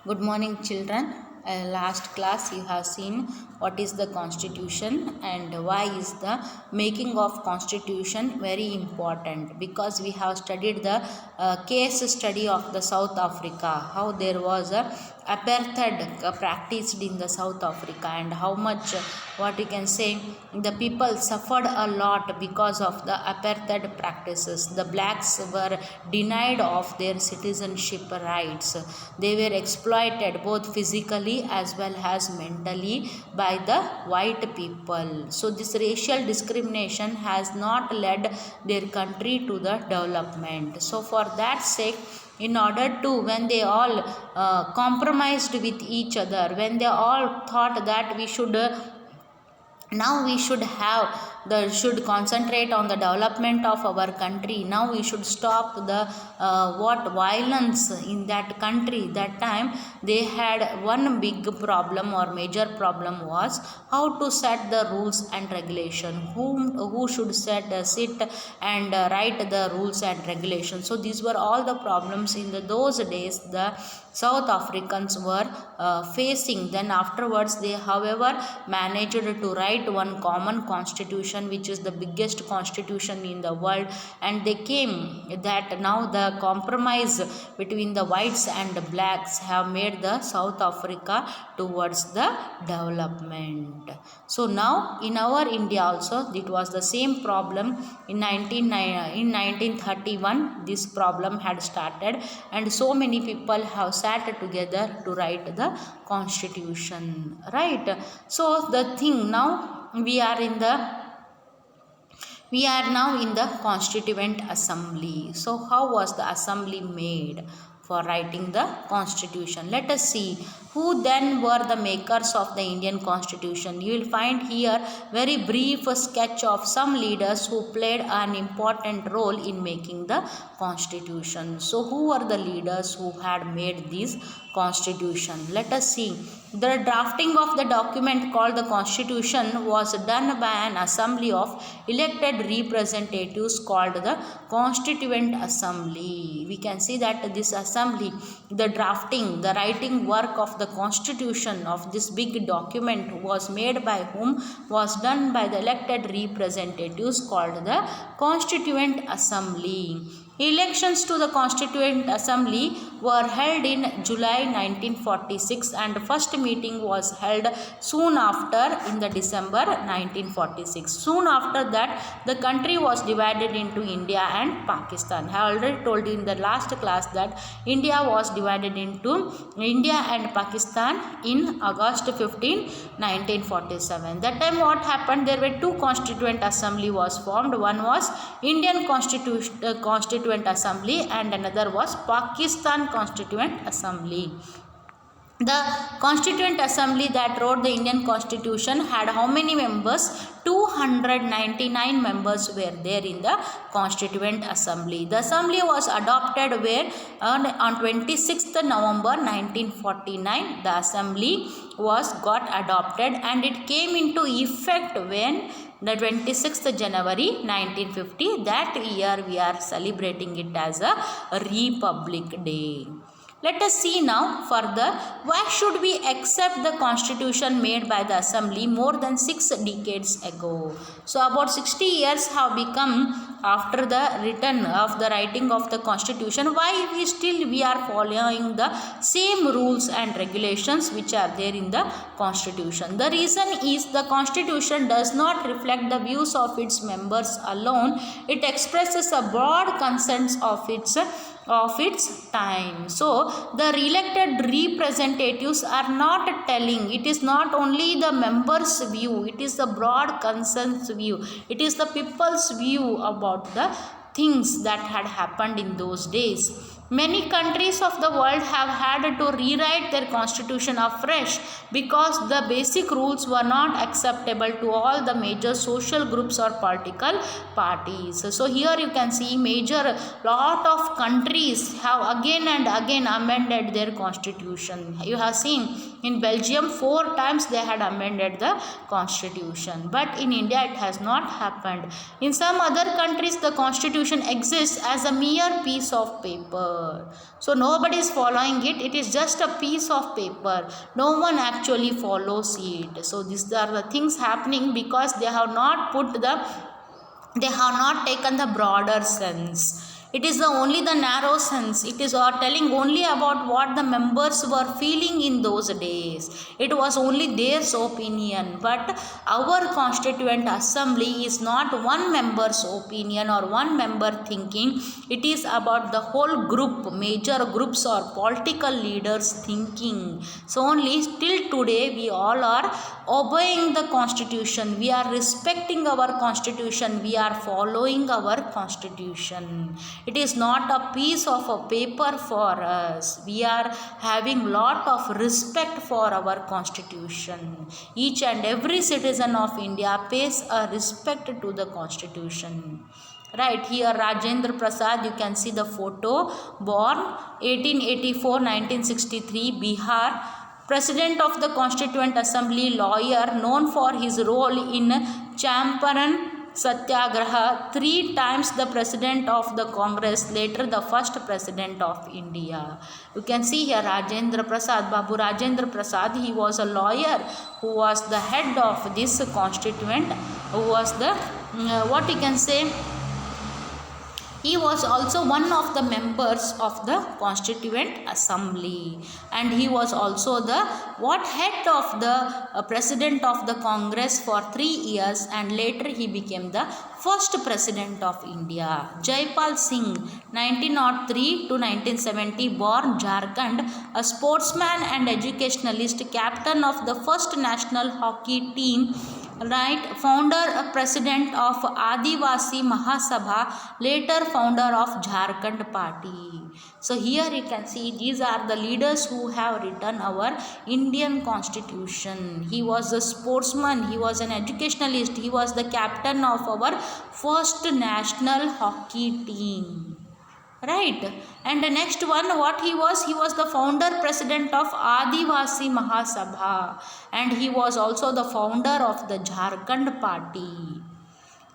Good morning, children. Last class you have seen what is the constitution and why is the making of constitution very important, because we have studied the case study of the South Africa, how there was a apartheid practiced in the South Africa, and how much what you can say the people suffered a lot because of the apartheid practices. The blacks were denied of their citizenship rights. They were exploited both physically as well as mentally by the white people. So this racial discrimination has not led their country to the development. So for that sake, in order to, when they all compromised with each other, when they all thought that we should now we should should concentrate on the development of our country, now we should stop the violence in that country. That time they had one big problem or major problem was how to set the rules and regulation, who should sit and write the rules and regulations. So these were all the problems in those days the South Africans were facing. Then afterwards they however managed to write one common constitution, which is the biggest constitution in the world, and they came that now the compromise between the whites and the blacks have made the South Africa towards the development. So now in our India also it was the same problem. In 1931 this problem had started, and so many people have sat together to write the constitution, right? So the thing now we are now in the Constituent Assembly. So how was the assembly made for writing the constitution? Let us see who then were the makers of the Indian Constitution. You will find here very brief sketch of some leaders who played an important role in making the constitution. So who were the leaders who had made this constitution? Let us see. The drafting of the document called the Constitution was done by an assembly of elected representatives called the Constituent Assembly. We can see that this assembly, the drafting, the writing work of the Constitution of this big document was made by whom? Was done by the elected representatives called the Constituent Assembly. Elections to the Constituent Assembly were held in July 1946, and the first meeting was held soon after in the December 1946. Soon after that, the country was divided into India and Pakistan. I have already told you in the last class that India was divided into India and Pakistan in August 15, 1947. That time what happened? There were two Constituent Assembly was formed. One was Indian Constituent Assembly and another was Pakistan Constituent Assembly. The Constituent Assembly that wrote the Indian Constitution had how many members? 299 members were there in the Constituent Assembly. The Assembly was adopted where on 26th November 1949 the Assembly got adopted, and it came into effect when the 26th January 1950. That year we are celebrating it as a Republic Day. Let us see now further, why should we accept the constitution made by the assembly more than 6 decades ago? So about 60 years have become after the writing of the constitution. Why we are following the same rules and regulations which are there in the constitution? The reason is the constitution does not reflect the views of its members alone. It expresses a broad consensus of its time. So the elected representatives are not telling, it is not only the members' view, it is the broad consensus view, it is the people's view about the things that had happened in those days. Many countries of the world have had to rewrite their constitution afresh because the basic rules were not acceptable to all the major social groups or political parties. So here you can see lot of countries have again and again amended their constitution. You have seen in Belgium 4 times they had amended the constitution, but in India it has not happened. In some other countries the constitution exists as a mere piece of paper. paper. So nobody is following it. It is just a piece of paper. No one actually follows it. So these are the things happening because they have not taken the broader sense. It is only the narrow sense. It is telling only about what the members were feeling in those days. It was only their opinion. But our Constituent Assembly is not one member's opinion or one member thinking. It is about the whole group, major groups or political leaders thinking. So only till today we all are obeying the Constitution. We are respecting our Constitution. We are following our Constitution. It is not a piece of a paper for us. We are having lot of respect for our Constitution. Each and every citizen of India pays a respect to the Constitution. Right here, Rajendra Prasad, you can see the photo, born 1884-1963, Bihar. President of the Constituent Assembly, lawyer, known for his role in Champaran Satyagraha, 3 times the President of the Congress, later the first President of India. You can see here Rajendra Prasad, Babu Rajendra Prasad, he was a lawyer who was the head of this constituent, who was the, what you can say, he was also one of the members of the Constituent Assembly, and he was also the head of the President of the Congress for 3 years, and later he became the first President of India. Jaipal Singh, 1903 to 1970, born Jharkhand, a sportsman and educationalist, captain of the first national hockey team, right, founder, president of Adivasi Mahasabha, later founder of Jharkhand Party. So here you can see these are the leaders who have written our Indian Constitution. He was a sportsman, he was an educationalist, he was the captain of our first national hockey team. Right, and the next one, what he was the founder president of Adivasi Mahasabha, and he was also the founder of the Jharkhand Party.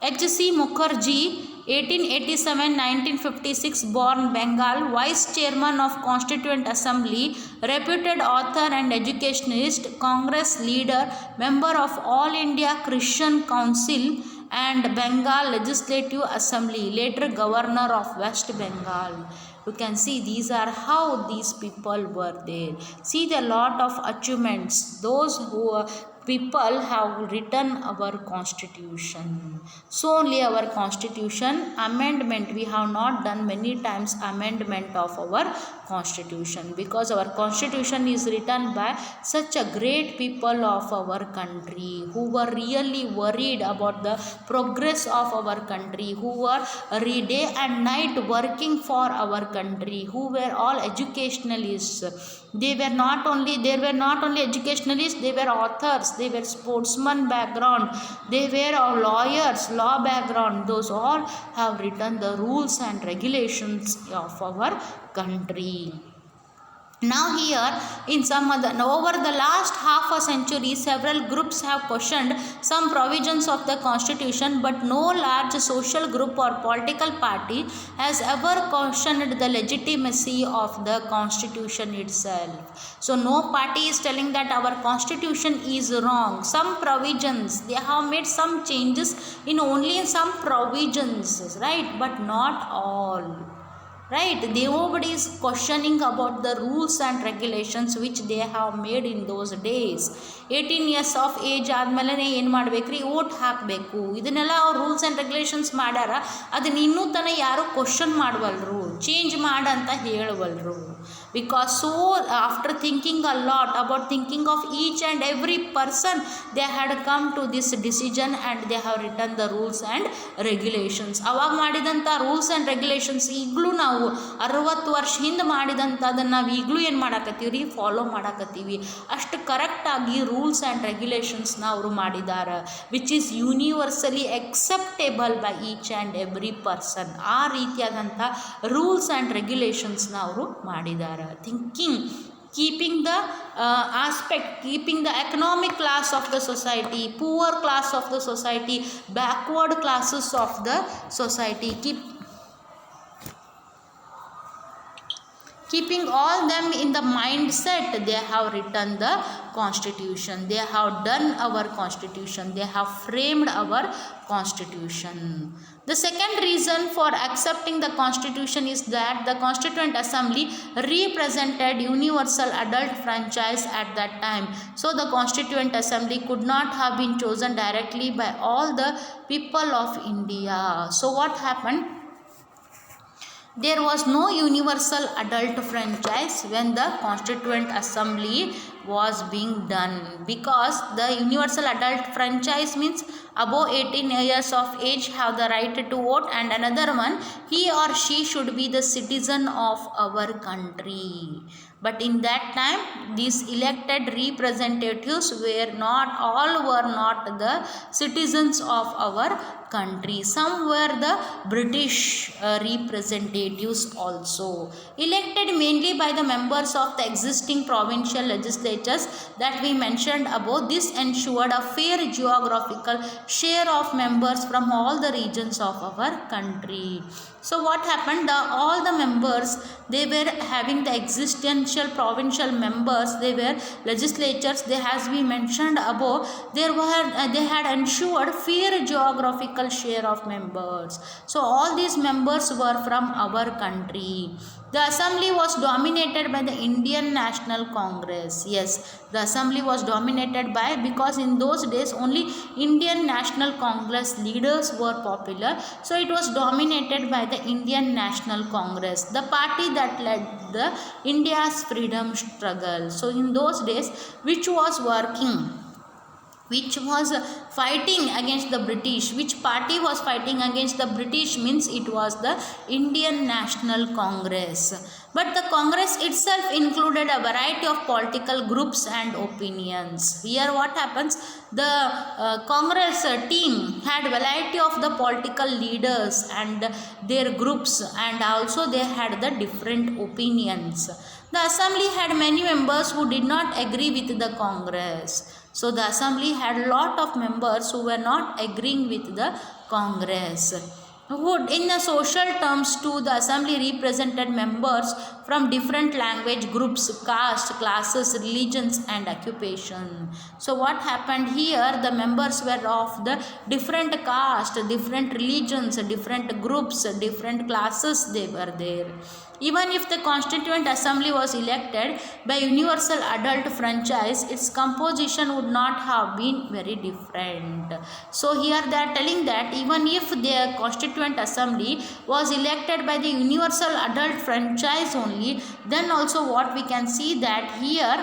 H.C. Mukherjee, 1887-1956, born Bengal, vice chairman of Constituent Assembly, reputed author and educationalist, Congress leader, member of All India Christian Council and Bengal Legislative Assembly, later governor of West Bengal. You can see these are how these people were there. See the lot of achievements. Those who people have written our Constitution. So only our Constitution amendment, we have not done many times amendment of our Constitution, because our Constitution is written by such a great people of our country who were really worried about the progress of our country, who were day and night working for our country, who were all educationalists. They were not only educationalists, they were authors, they were sportsman background, they were lawyers, law background. Those all have written the rules and regulations of our country. Now here, in some other, over the last half a century, several groups have questioned some provisions of the Constitution, but no large social group or political party has ever questioned the legitimacy of the Constitution itself. So no party is telling that our Constitution is wrong. Some provisions, they have made some changes in only some provisions, right, but not all. Right, nobody is questioning about the rules and regulations which they have made in those days. 18 years of age ಆದಮೇಲೆ ಏನು ಮಾಡಬೇಕ್ರಿ, vote ಹಾಕಬೇಕು. ಇದನ್ನೆಲ್ಲ ಅವ್ರು rules and regulations ಮಾಡ್ಯಾರ. ಅದನ್ನ ಇನ್ನೂ ತನಕ ಯಾರೂ ಕ್ವಶನ್ ಮಾಡವಲ್ರು, ಚೇಂಜ್ ಮಾಡಂತ ಹೇಳವಲ್ರು. Because so after thinking a lot about thinking of each and every person, they had come to this decision and they have written the rules and regulations. ಅವಾಗ ಮಾಡಿದಂಥ rules and regulations ಈಗಲೂ ನಾವು 60 ವರ್ಷ ಹಿಂದೆ ಮಾಡಿದಂಥದನ್ನು ನಾವು ಈಗಲೂ ಏನು ಮಾಡಾಕತ್ತೀವಿ ರೀ, ಫಾಲೋ ಮಾಡಾಕತ್ತೀವಿ. ಅಷ್ಟು ಕರೆಕ್ಟಾಗಿ ರೂಲ್ಸ್ ಆ್ಯಂಡ್ ರೆಗ್ಯುಲೇಷನ್ಸ್ನ ಅವರು ಮಾಡಿದ್ದಾರೆ, which is universally acceptable by each and every person. ಆ ರೀತಿಯಾದಂಥ ರೂಲ್ಸ್ ಆ್ಯಂಡ್ ರೆಗ್ಯುಲೇಷನ್ಸ್ನ ಅವರು ಮಾಡಿದ್ದಾರೆ. Thinking, keeping the keeping the economic class of the society, poor class of the society, backward classes of the society, keeping all them in the mindset, they have written the constitution, they have done our constitution, they have framed our constitution. The second reason for accepting the constitution is that the Constituent Assembly represented universal adult franchise at that time. So the Constituent Assembly could not have been chosen directly by all the people of India. So what happened? There was no universal adult franchise when the Constituent Assembly was being done, because the universal adult franchise means above 18 years of age have the right to vote, and another one, he or she should be the citizen of our country. But in that time, these elected representatives were not the citizens of our country. Some were the British representatives also, elected mainly by the members of the existing provincial legislatures that we mentioned above. This ensured a fair geographical share of members from all the regions of our country. So what happened? All the members, they were having the existential provincial members, they were legislatures, they, as we mentioned above, they had ensured fair geographical share of members. So all these members were from our country. The assembly was dominated by the Indian National Congress. Yes, the assembly was dominated by, because in those days only Indian National Congress leaders were popular. So it was dominated by the Indian National Congress, the party that led the India's freedom struggle. So in those days, which was fighting against the British. Which party was fighting against the British means it was the Indian National Congress. But the Congress itself included a variety of political groups and opinions. Here what happens? The Congress team had variety of the political leaders and their groups, and also they had the different opinions. The assembly had many members who did not agree with the Congress. So the assembly had a lot of members who were not agreeing with the Congress. In the social terms too, the assembly represented members from different language groups, caste, classes, religions and occupation. So what happened here? The members were of the different caste, different religions, different groups, different classes, they were there. Even if the Constituent Assembly was elected by universal adult franchise, its composition would not have been very different. So here they are telling that even if the Constituent Assembly was elected by the universal adult franchise only, then also what we can see that here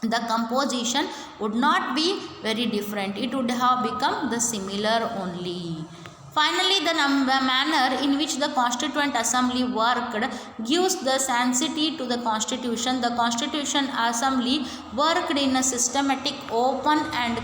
the composition would not be very different. It would have become the similar only. Finally, the manner in which the Constituent Assembly worked gives the sanctity to the Constitution. The Constitution Assembly worked in a systematic, open and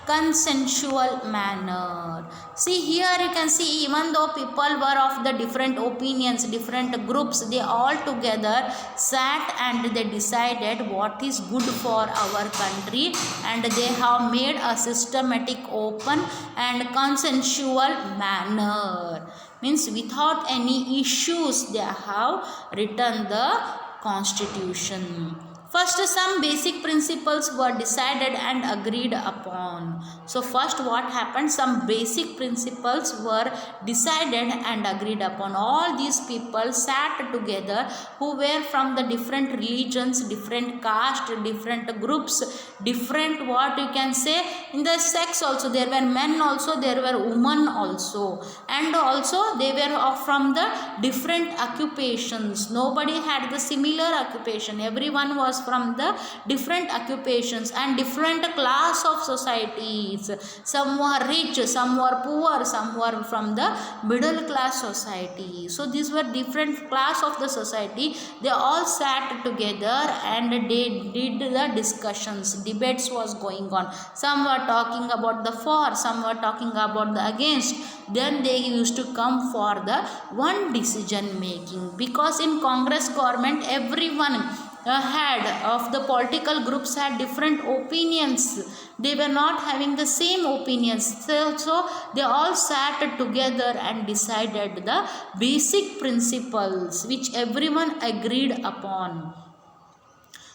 consensual manner. See here you can see, even though people were of the different opinions, different groups, they all together sat and they decided what is good for our country, and they have made a systematic, open and consensual manner. Means without any issues they have written the Constitution. First, some basic principles were decided and agreed upon. So first what happened? Some basic principles were decided and agreed upon. All these people sat together who were from the different religions, different caste, different groups, different what you can say in the sex also. There were men also, there were women also, and also they were from the different occupations. Nobody had the similar occupation. Everyone was from the different occupations and different class of societies. Some were rich, some were poor, some were from the middle class society. So these were different class of the society. They all sat together and they did the discussions. Debates was going on. Some were talking about the for, some were talking about the against. Then they used to come for the one decision making, because in Congress government everyone had of the political groups had different opinions. They were not having the same opinions. So they all sat together and decided the basic principles which everyone agreed upon.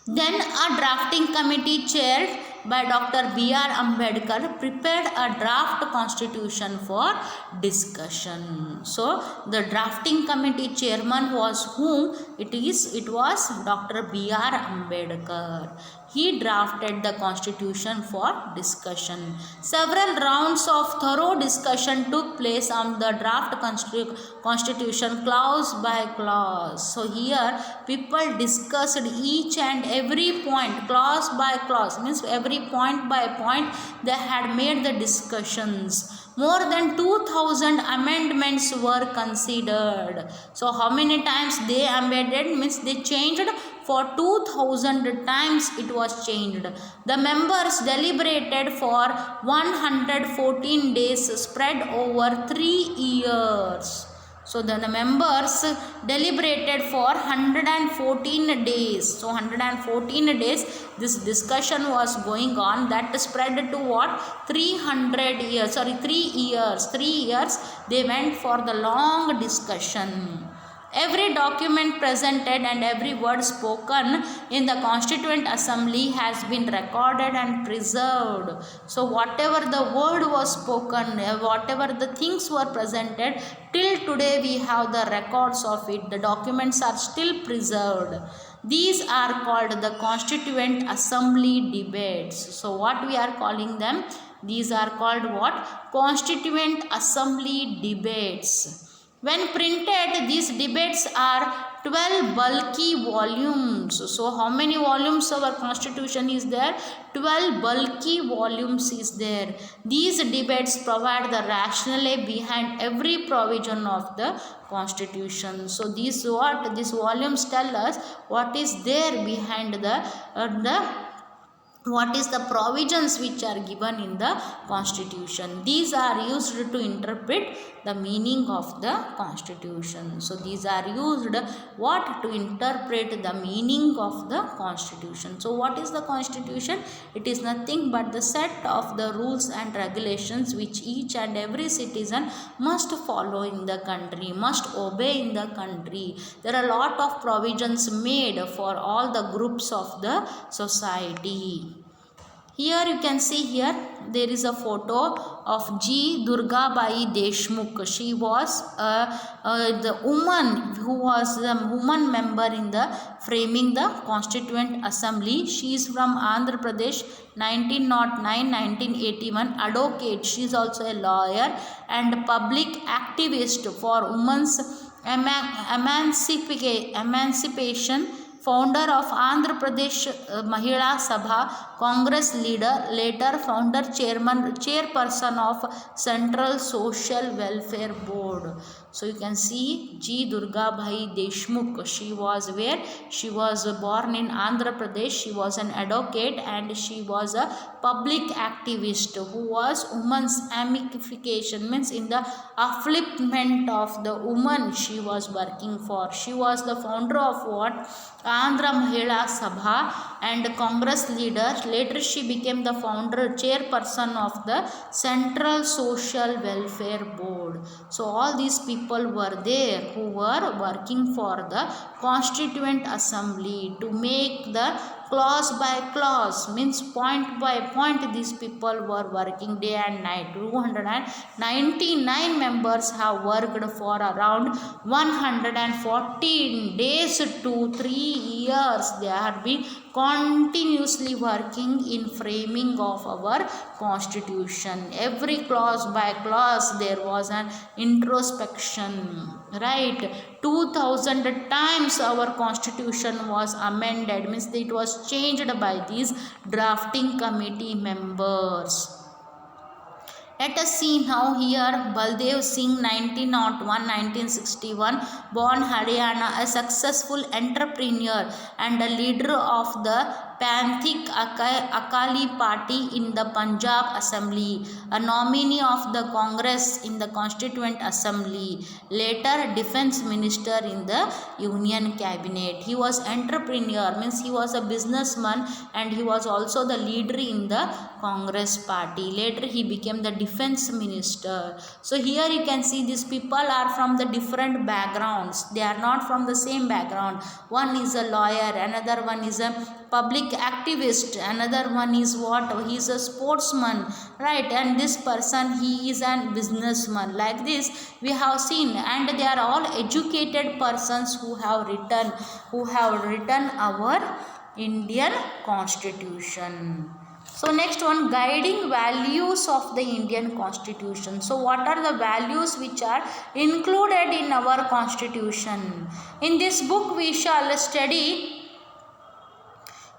Then a drafting committee chaired by Dr. B.R. Ambedkar prepared a draft constitution for discussion. So the drafting committee chairman was whom? It was Dr. B.R. Ambedkar. He drafted the constitution for discussion. Several rounds of thorough discussion took place on the draft constitution clause by clause. So here people discussed each and every point, clause by clause, means every point by point they had made the discussions. More than 2000 amendments were considered. So how many times they amended, means they changed? For 2000 times it was changed. The members deliberated for 114 days spread over 3 years. So the members deliberated for 114 days. So 114 days this discussion was going on, that spread to what? 300 years, 3 years. 3 years they went for the long discussion. Every document presented and every word spoken in the Constituent Assembly has been recorded and preserved. So whatever the word was spoken, whatever the things were presented, till today we have the records of it. The documents are still preserved. These are called the Constituent Assembly debates. So what we are calling them? These are called what? Constituent Assembly debates. When printed, these debates are 12 bulky volumes. So how many volumes our constitution is there? 12 bulky volumes is there. These debates provide the rationale behind every provision of the constitution. So these volumes tell us what is there behind what is the provisions which are given in the constitution. These are used to interpret the meaning of the constitution. So these are used what? To interpret the meaning of the constitution. So what is the constitution? It is nothing but the set of the rules and regulations which each and every citizen must follow in the country, must obey in the country. There are a lot of provisions made for all the groups of the society. Here you can see, here there is a photo of G. Durgabai Deshmukh. She was the woman who was the woman member in the framing the Constituent Assembly. She is from Andhra Pradesh, 1909-1981, advocate. She is also a lawyer and public activist for women's emancipation. Founder of Andhra Pradesh Mahila Sabha, Congress leader, later founder chairperson of Central Social Welfare Board. So you can see G. Durgabai Deshmukh. She was where? She was born in Andhra Pradesh. She was an advocate and she was a public activist who was women's emancipation, means in the upliftment of the woman she was working for. She was the founder of what? Andhra Mahila Sabha and Congress leader. Later she became the founder, chairperson of the Central Social Welfare Board. So all these people were there who were working for the Constituent Assembly to make the clause by clause, means point by point. These people were working day and night. 299 members have worked for around 114 days to 3 years. They have been continuously working in framing of our constitution. Every clause by clause there was an introspection, right? 2000 times our constitution was amended, means it was changed by these drafting committee members. Let us see now here Baldev Singh, 1901-1961, born Haryana, a successful entrepreneur and a leader of the Panthik Akali Party in the Punjab Assembly, a nominee of the Congress in the Constituent Assembly, later Defence Minister in the Union Cabinet. He was entrepreneur, means he was a businessman, and he was also the leader in the Congress party. Later he became the Defence Minister. So here you can see these people are from the different backgrounds. They are not from the same background. One is a lawyer, another one is a public activist, another one is what, he is a sportsman, right? And this person, he is a businessman. Like this we have seen, and they are all educated persons who have written our Indian Constitution. So next one, guiding values of the Indian Constitution. So what are the values which are included in our Constitution? In this book we shall study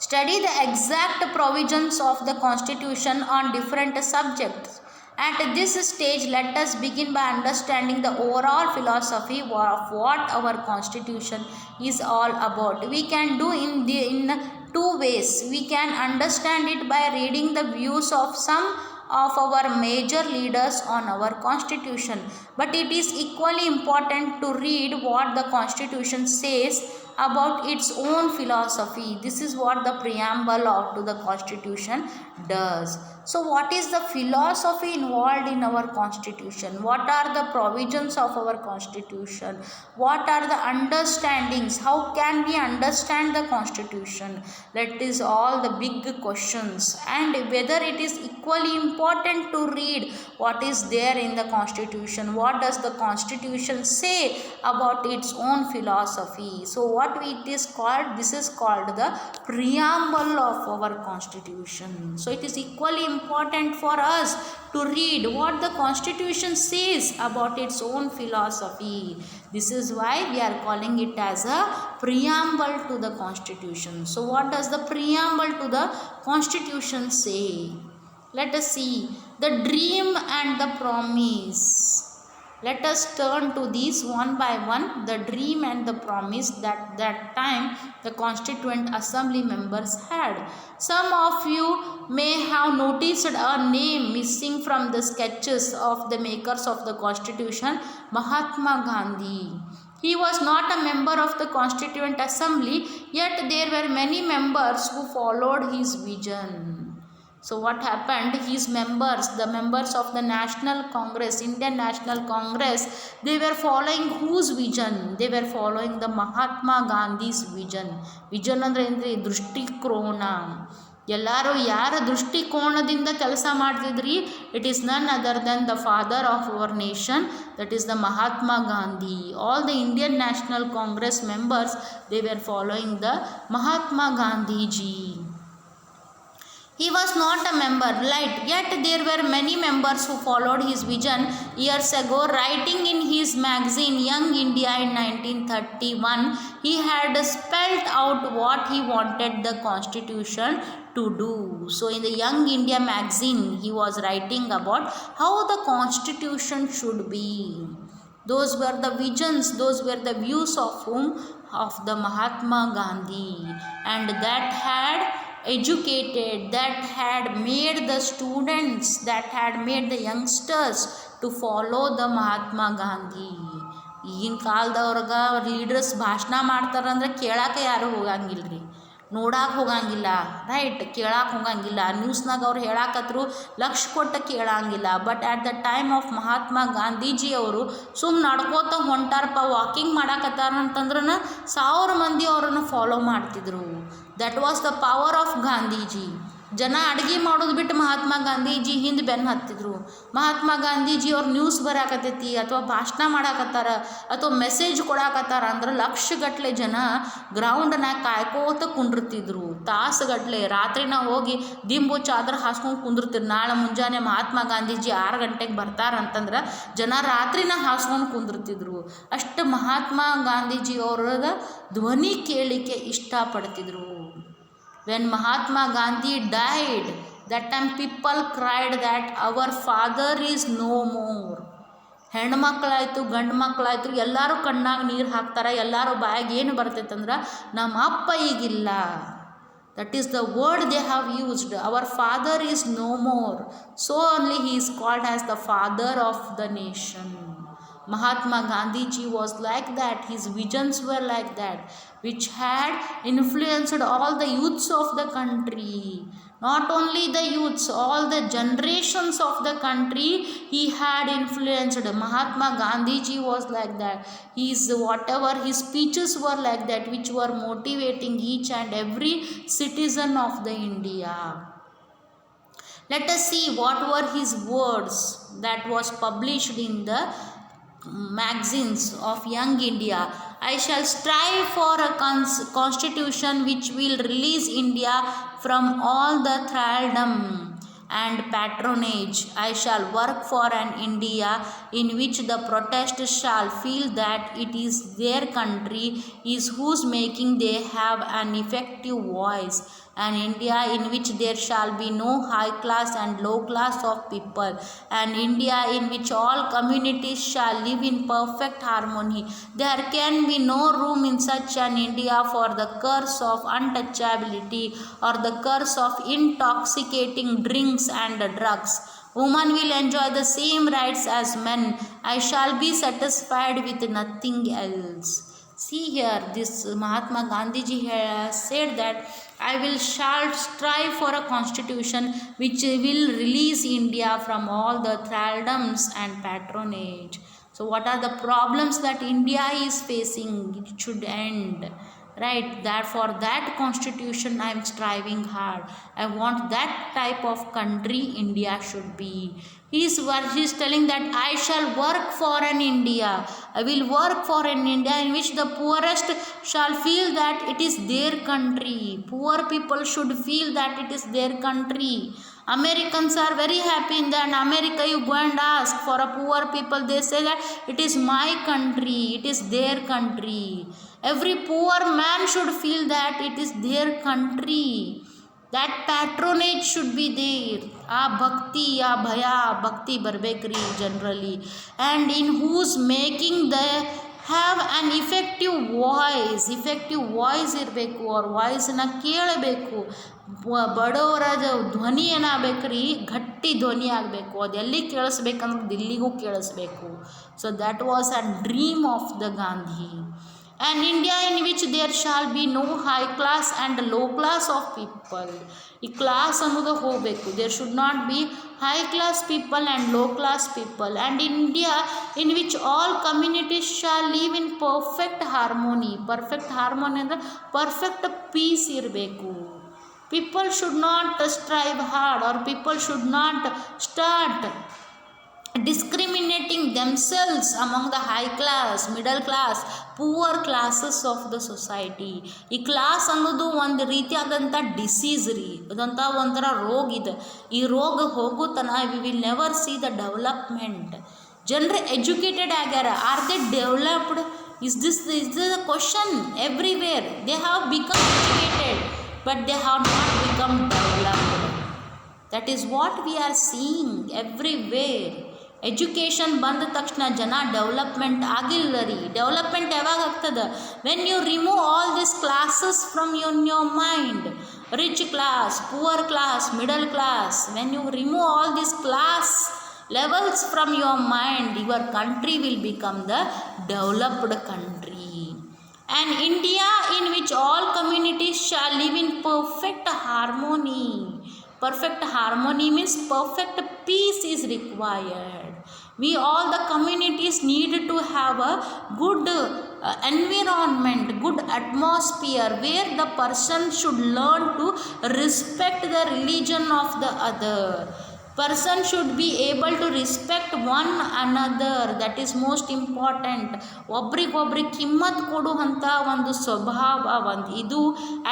the exact provisions of the Constitution on different subjects. At this stage, let us begin by understanding the overall philosophy of what our Constitution is all about. We can do in two ways. We can understand it by reading the views of some of our major leaders on our Constitution, but it is equally important to read what the Constitution says about its own philosophy. This is what the preamble to the Constitution does. So what is the philosophy involved in our Constitution? What are the provisions of our Constitution? What are the understandings? How can we understand the Constitution? That is all the big questions, and whether it is equally important to read what is there in the Constitution. What does the Constitution say about its own philosophy? So what it is called, this is called the preamble of our Constitution. So it is equally important for us to read what the Constitution says about its own philosophy. This is why we are calling it as a preamble to the Constitution. So what does the preamble to the Constitution say? Let us see the dream and the promise. Let us turn to these one by one. The dream and the promise that time the Constituent Assembly members had. Some of you may have noticed a name missing from the sketches of the makers of the Constitution, Mahatma Gandhi. He was not a member of the Constituent Assembly, yet there were many members who followed his vision. So what happened? His members, the members of the National Congress, Indian National Congress, they were following whose vision? They were following the Mahatma Gandhi's vision. Vision andre endri ದೃಷ್ಟಿಕೋನ. ಎಲ್ಲರೂ ಯಾರ ದೃಷ್ಟಿಕೋನದಿಂದ ಕೆಲಸ ಮಾಡ್ತಿದ್ರಿ? It is none other than the father of our nation, that is the Mahatma Gandhi. All the Indian National Congress members, they were following the Mahatma Gandhi ji. He was not a member, right? Yet there were many members who followed his vision. Years ago, writing in his magazine Young India in 1931, he had spelled out what he wanted the Constitution to do. So in the Young India magazine, he was writing about how the Constitution should be. Those were the visions, those were the views of whom? Of the Mahatma Gandhi. And that had educated, that had made the students, that had made the youngsters to follow the Mahatma Gandhi. ಈಗಿನ ಕಾಲದವ್ರಿಗೆ ಅವ್ರ leaders ಭಾಷಣ ಮಾಡ್ತಾರಂದ್ರೆ ಕೇಳಕ್ಕೆ ಯಾರು ಹೋಗಂಗಿಲ್ಲ, ನೋಡಕ್ಕೆ ಹೋಗಂಗಿಲ್ಲ, right? ಕೇಳಕ್ಕೆ ಹೋಗಂಗಿಲ್ಲ. ನ್ಯೂಸ್ನಾಗ ಅವ್ರು ಹೇಳಾಕತ್ರು ಲಕ್ಷ ಕೊಟ್ಟು ಕೇಳಂಗಿಲ್ಲ. But at the time of Mahatma Gandhiji ಅವರು ಸುಮ್ಮನೆ ನಡ್ಕೋತ ಹೊಂಟಾರಪ್ಪ, ವಾಕಿಂಗ್ ಮಾಡಾಕತ್ತಾರ ಅಂತಂದ್ರೆ 1000 ಮಂದಿ ಅವರನ್ನು ಫಾಲೋ ಮಾಡ್ತಿದ್ರು. That was the power of Gandhiji. ಜನ ಅಡುಗೆ ಮಾಡೋದು ಬಿಟ್ಟು ಮಹಾತ್ಮ ಗಾಂಧೀಜಿ ಹಿಂದೆ ಬೆನ್ನು ಹತ್ತಿದ್ರು. ಮಹಾತ್ಮ ಗಾಂಧೀಜಿ ಅವ್ರು ನ್ಯೂಸ್ ಬರಾಕತ್ತೈತಿ ಅಥವಾ ಭಾಷಣ ಮಾಡಾಕತ್ತಾರ ಅಥವಾ ಮೆಸೇಜ್ ಕೊಡಾಕತ್ತಾರ ಅಂದ್ರೆ ಲಕ್ಷಗಟ್ಟಲೆ ಜನ ಗ್ರೌಂಡ್ನಾಗ ಕಾಯ್ಕೋತ ಕುಂಡಿರ್ತಿದ್ರು. ತಾಸುಗಟ್ಟಲೆ ರಾತ್ರಿನ ಹೋಗಿ ದಿಂಬು ಚಾದರ ಹಾಸ್ಕೊಂಡು ಕುಂದಿರ್ತಿದ್ರು. ನಾಳೆ ಮುಂಜಾನೆ ಮಹಾತ್ಮ ಗಾಂಧೀಜಿ 6 ಗಂಟೆಗೆ ಬರ್ತಾರಂತಂದ್ರೆ ಜನ ರಾತ್ರಿನ ಹಾಸ್ಕೊಂಡು ಕುಂದಿರ್ತಿದ್ರು. ಅಷ್ಟು ಮಹಾತ್ಮ ಗಾಂಧೀಜಿ ಅವರ ಧ್ವನಿ ಕೇಳಲಿಕ್ಕೆ ಇಷ್ಟಪಡ್ತಿದ್ರು. When Mahatma Gandhi died, that time people cried that our father is no more. ಹೆಣ್ಮಕ್ಳಾಯ್ತು ಗಂಡು ಮಕ್ಕಳಾಯ್ತು ಎಲ್ಲರೂ ಕಣ್ಣಾಗ ನೀರು ಹಾಕ್ತಾರೆ. ಎಲ್ಲರೂ ಬಾಯಾಗ ಏನು ಬರ್ತೈತಂದ್ರೆ ನಮ್ಮ ಅಪ್ಪ ಈಗಿಲ್ಲ. That is the word they have used. Our father is no more. So only he is called as the father of the nation. Mahatma Gandhi ji was like that. His visions were like that, which had influenced all the youths of the country. Not only the youths, all the generations of the country he had influenced. Mahatma Gandhi ji was like that. His speeches were like that, which were motivating each and every citizen of the India. Let us see what were his words that was published in the magazines of Young India. I shall strive for a constitution which will release India from all the thraldom and patronage. I shall work for an India in which the protesters shall feel that it is their country is whose making they have an effective voice. An India in which there shall be no high class and low class of people, an India in which all communities shall live in perfect harmony. There can be no room in such an India for the curse of untouchability or the curse of intoxicating drinks and drugs. Women will enjoy the same rights as men. I shall be satisfied with nothing else. See here, this Mahatma Gandhi ji has said that shall strive for a constitution which will release India from all the thraldoms and patronage. So what are the problems that India is facing? It should end. Right, that for that constitution I am striving hard. I want that type of country India should be. He is telling that I shall work for an India. I will work for an India in which the poorest shall feel that it is their country. Poor people should feel that it is their country. Americans are very happy in that. In America, you go and ask for a poor people, they say that it is my country, it is their country. Every poor man should feel that it is their country. That patronage should be there. Bhakti, bhaya, bhakti barbekri generally. And in whose making they have an effective voice ಇರಬೇಕು. ಅವ್ರ ವಾಯ್ಸನ್ನ ಕೇಳಬೇಕು. ಬಡವರ ಧ್ವನಿ ಏನಾಗಬೇಕ್ರಿ, ಗಟ್ಟಿ ಧ್ವನಿ ಆಗಬೇಕು. ಅದು ಎಲ್ಲಿ ಕೇಳಿಸ್ಬೇಕಂದ್ರೆ ದಿಲ್ಲಿಗೂ ಕೇಳಿಸ್ಬೇಕು. So that was a dream of the Gandhi. An India in which there shall be no high class and low class of people. ಈ ಕ್ಲಾಸ್ ಅನ್ನೋದು ಹೋಗಬೇಕು. There should not be high class people and low class people. And India in which all communities shall live in perfect harmony. Perfect harmony ಅಂದರೆ perfect peace ಇರಬೇಕು. People should not strive hard, or people should not start discriminating themselves among the high class, middle class, poor classes of the society. ಈ class ಅನ್ನೋದು ಒಂದು ರೀತಿಯಾದಂಥ disease ರೀ, ಅದಂಥ ಒಂಥರ ರೋಗ ಇದೆ. ಈ ರೋಗ ಹೋಗೋ ತನಕ we will never see the development. ಜನರು ಎಜುಕೇಟೆಡ್ ಆಗ್ಯಾರ, are they developed? Is this the question everywhere. They have become educated but they have not become developed. That is what we are seeing everywhere. Education ಬಂದ ತಕ್ಷಣ ಜನ development ಆಗಿಲ್ಲ ರೀ. Development ಯಾವಾಗ ಆಗ್ತದೆ? When you remove all this classes from your mind. Rich class, poor class, middle class. When you remove all this class levels from your mind, your country will become the developed country. An India in which all communities shall live in perfect harmony. Perfect harmony means perfect peace is required. We all the communities need to have a good environment, good atmosphere where the person should learn to respect the religion of the other. Person should be able to respect one another. That is most important. ಒಬ್ರಿಗೊಬ್ರಿಗೆ ಕಿಮ್ಮತ್ ಕೊಡುವಂಥ ಒಂದು ಸ್ವಭಾವ, ಒಂದು ಇದು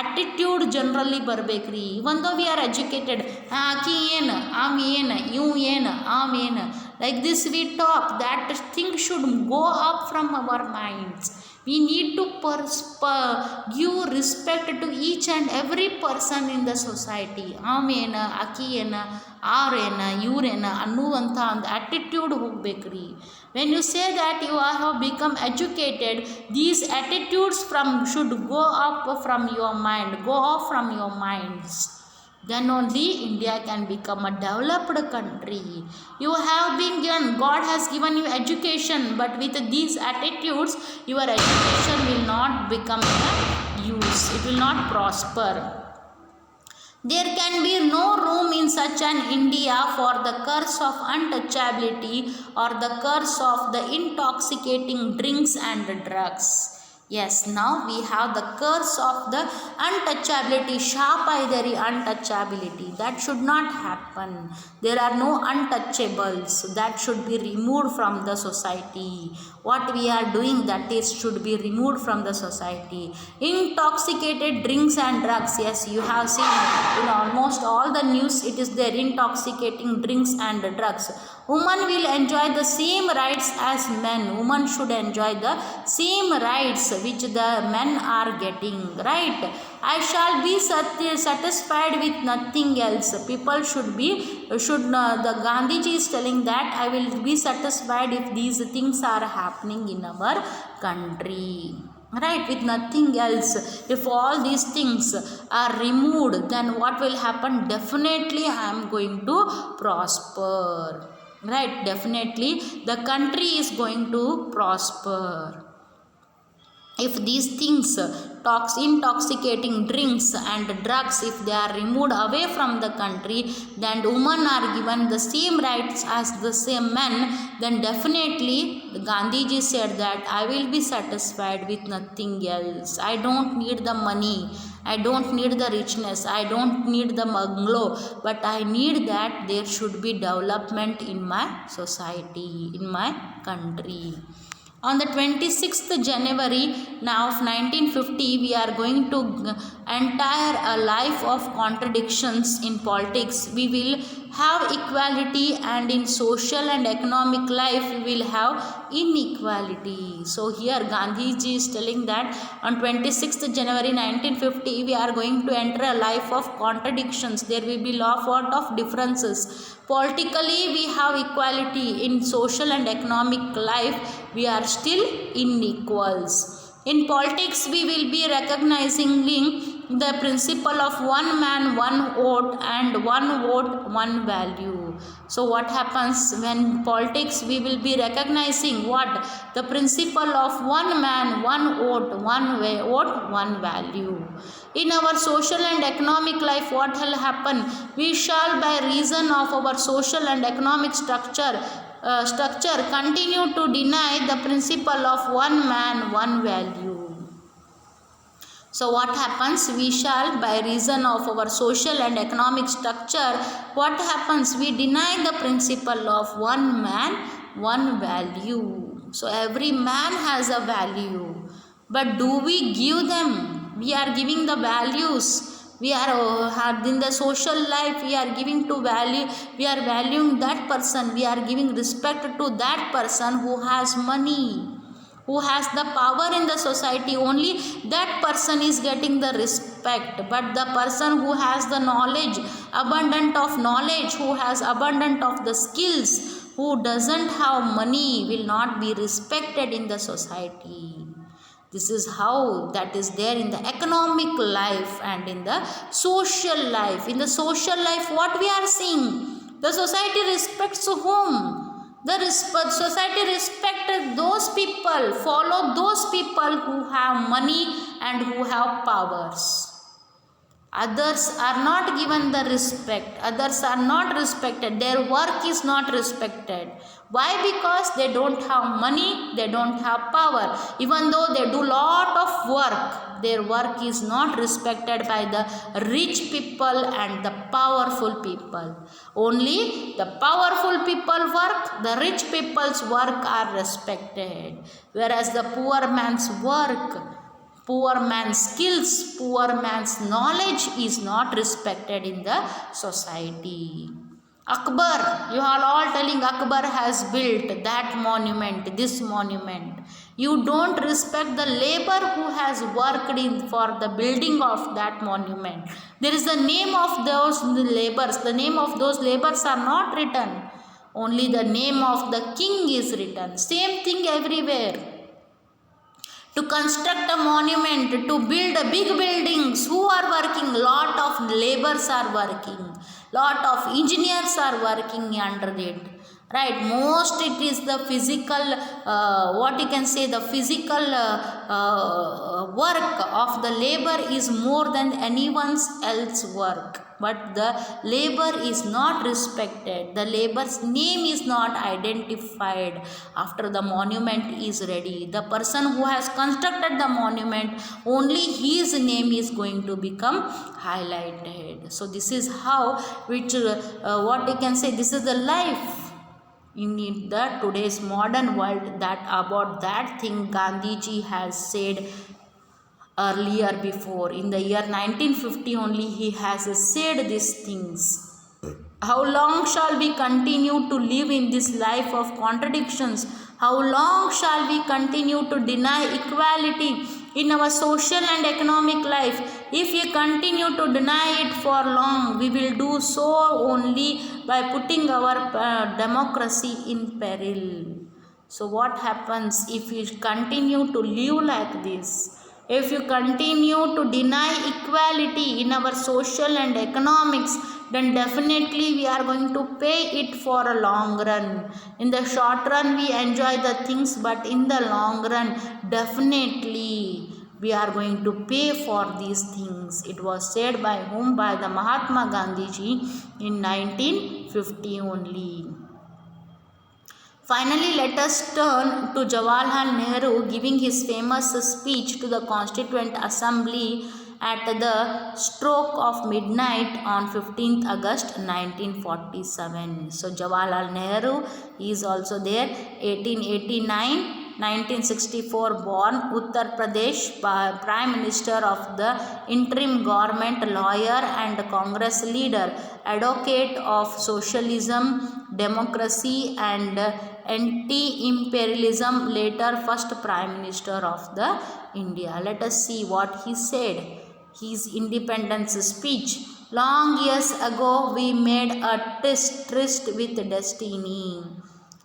attitude ಜನರಲ್ಲಿ ಬರಬೇಕ್ರಿ. ಒಂದು we are educated, ಆಕಿ ಏನು, ಆಮ್ ಏನು, ಇವು ಏನು, ಆಮ್ ಏನು, like this we talk. That thing should go up from our minds. We need to give respect to each and every person in the society. ಆಮೇನ ಆಕಿಯೇನ ಆರೇನ ಇವರೇನ ಅನ್ನುವಂಥ ಒಂದು ಆ್ಯಟಿಟ್ಯೂಡ್ ಹೋಗ್ಬೇಕ್ರಿ. When you say that you have become educated, these attitudes should go up from your mind, go off from your minds. Then only India can become a developed country. You have been given, God has given you education, but with these attitudes, your education will not become use. It will not prosper. There can be no room in such an India for the curse of untouchability or the curse of the intoxicating drinks and drugs. Yes, now we have the curse of the untouchability, shapaidari untouchability. That should not happen. There are no untouchables. That should be removed from the society. What we are doing, that is should be removed from the society. Intoxicated drinks and drugs. Yes, you have seen in almost all the news, it is there, intoxicating drinks and drugs. Women will enjoy the same rights as men. Women should enjoy the same rights which the men are getting, right? I shall be satisfied with nothing else. People the Gandhiji is telling that I will be satisfied if these things are happening in our country, right? With nothing else. If all these things are removed, then what will happen? Definitely I am going to prosper, right? Definitely the country is going to prosper. If these things, intoxicating drinks and drugs, if they are removed away from the country, then women are given the same rights as the same men, then definitely Gandhiji said that I will be satisfied with nothing else. I don't need the money, I don't need the richness, I don't need the bungalow, but I need that there should be development in my society, in my country. On the 26th January now of 1950, we are going to entire a life of contradictions in politics. We will have equality, and in social and economic life we will have inequality. So here Gandhiji is telling that on 26th January 1950 we are going to enter a life of contradictions. There will be lot of differences. Politically we have equality, in social and economic life we are still unequals. In politics we will be recognizing the principle of one man one vote and one vote one value. So what happens when politics we will be recognizing what? The principle of one man one vote one value. In our social and economic life, what will happen? We shall, by reason of our social and economic structure continue to deny the principle of one man one value. So what happens? We shall, by reason of our social and economic structure, what happens? We deny the principle of one man one value. So every man has a value, but do we give them? We are giving the values. We are in the social life, we are giving to value, we are valuing that person, we are giving respect to that person who has money, who has the power in the society. Only that person is getting the respect, but the person who has the knowledge, abundant of knowledge, who has abundant of the skills, who doesn't have money, will not be respected in the society. This is how that is there in the economic life and in the social life. In the social life, what we are seeing? The society respects whom? Society respects those people, follow those people who have money and who have powers. Others are not given the respect. Others are not respected. Their work is not respected. Why? Because they don't have money, they don't have power. Even though they do lot of work, their work is not respected by the rich people and the powerful people. Only the powerful people work, the rich people's work are respected. Whereas the poor man's work, poor man's skills, poor man's knowledge is not respected in the society. Akbar, you are all telling Akbar has built that monument, this monument. You don't respect the labor who has worked in for the building of that monument. There is the name of those labors. The name of those labors are not written. Only the name of the king is written. Same thing everywhere. To construct a monument, to build a big buildings, who are working? Lot of laborers are working. Lot of engineers are working under it. Right, most it is the physical, what you can say, the physical work of the labor is more than anyone's else work. But the labor is not respected. The labor's name is not identified after the monument is ready. The person who has constructed the monument, only his name is going to become highlighted. So this is how, which what you can say, this is the life in the today's modern world, that about that thing Gandhiji has said earlier before. In the year 1950 only he has said these things. How long shall we continue to live in this life of contradictions? How long shall we continue to deny equality in our social and economic life? If we continue to deny it for long, we will do so only by putting our democracy in peril. So what happens if we continue to live like this? If you continue to deny equality in our social and economics, then definitely we are going to pay it for a long run. In the short run we enjoy the things, but in the long run definitely we are going to pay for these things. It was said by whom? By the Mahatma Gandhiji in 1950 only. Finally, let us turn to Jawaharlal Nehru giving his famous speech to the Constituent Assembly at the stroke of midnight on 15th August 1947. So Jawaharlal Nehru is also there. 1964 born, Uttar Pradesh, Prime Minister of the interim government, lawyer and Congress leader, advocate of socialism, democracy and anti-imperialism, later first Prime Minister of the India. Let us see what he said. His independence speech. Long years ago we made a tryst with destiny,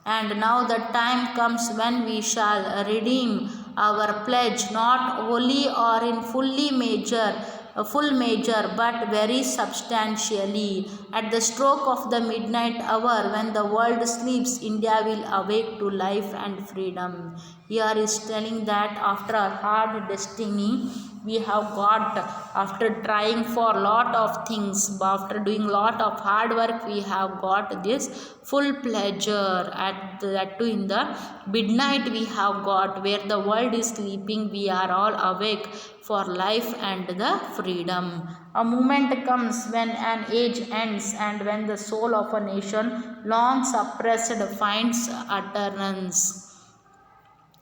and now the time comes when we shall redeem our pledge, not wholly or in full measure, but very substantially. At the stroke of the midnight hour, when the world sleeps, India will awake to life and freedom. Here is telling that after a hard destiny we have got, after trying for lot of things, after doing lot of hard work, we have got this full pleasure. At that too in the midnight we have got, where the world is sleeping, we are all awake for life and the freedom. A moment comes when an age ends, and when the soul of a nation long suppressed finds utterance.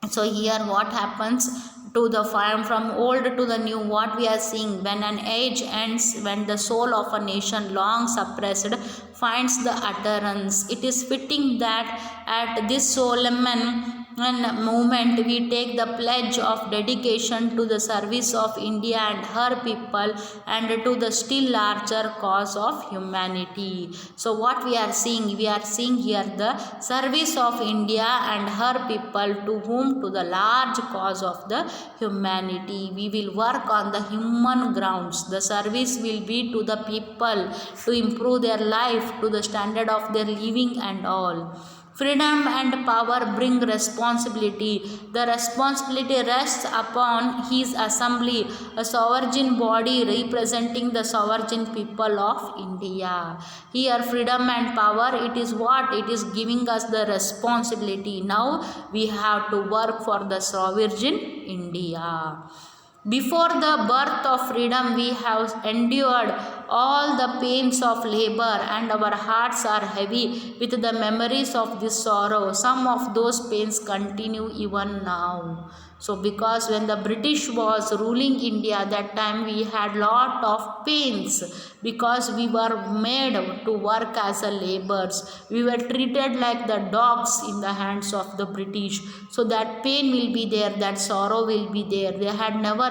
So here what happens to the from old to the new, what we are seeing, when an age ends, when the soul of a nation long suppressed finds the utterance. It is fitting that at this solemn moment we take the pledge of dedication to the service of India and her people, and to the still larger cause of humanity. So what we are seeing here the service of India and her people, to whom? To the large cause of the humanity. We will work on the human grounds. The service will be to the people, to improve their life, to the standard of their living and all. Freedom and power bring responsibility. The responsibility rests upon his assembly, a sovereign body representing the sovereign people of India. Here freedom and power, it is what? It is giving us the responsibility. Now we have to work for the sovereign India. Before the birth of freedom we have endured all the pains of labor, and our hearts are heavy with the memories of this sorrow. Some of those pains continue even now. So because when the British was ruling India, that time we had lot of pains because we were made to work as a laborers. We were treated like the dogs in the hands of the British. So that pain will be there, that sorrow will be there. They had never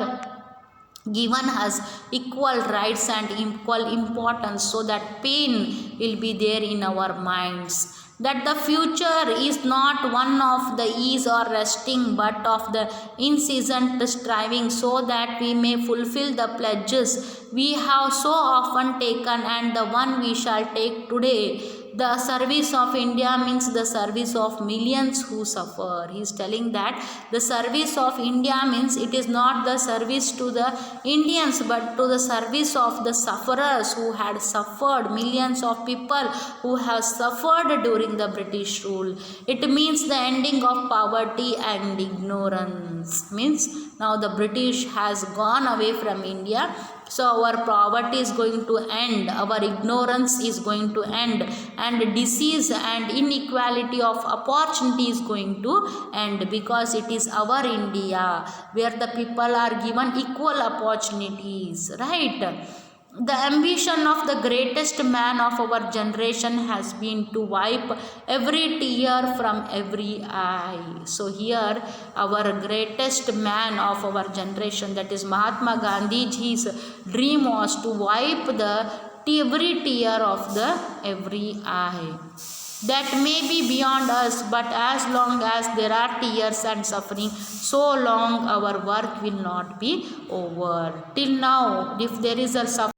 given us equal rights and equal importance, so that pain will be there in our minds. That the future is not one of the ease or resting, but of the incessant striving, so that we may fulfill the pledges we have so often taken and the one we shall take today. The service of India means the service of millions who suffer. He is telling that the service of India means it is not the service to the Indians, but to the service of the sufferers who had suffered, millions of people who have suffered during the British rule. It means the ending of poverty and ignorance. Means now the British has gone away from India. So our poverty is going to end, our ignorance is going to end, and disease and inequality of opportunity is going to end, because it is our India where the people are given equal opportunities, right? The ambition of the greatest man of our generation has been to wipe every tear from every eye. So here our greatest man of our generation, that is Mahatma Gandhiji's dream was to wipe the every tear of the every eye. That may be beyond us, but as long as there are tears and suffering, so long our work will not be over. Till now, if there is a suffering,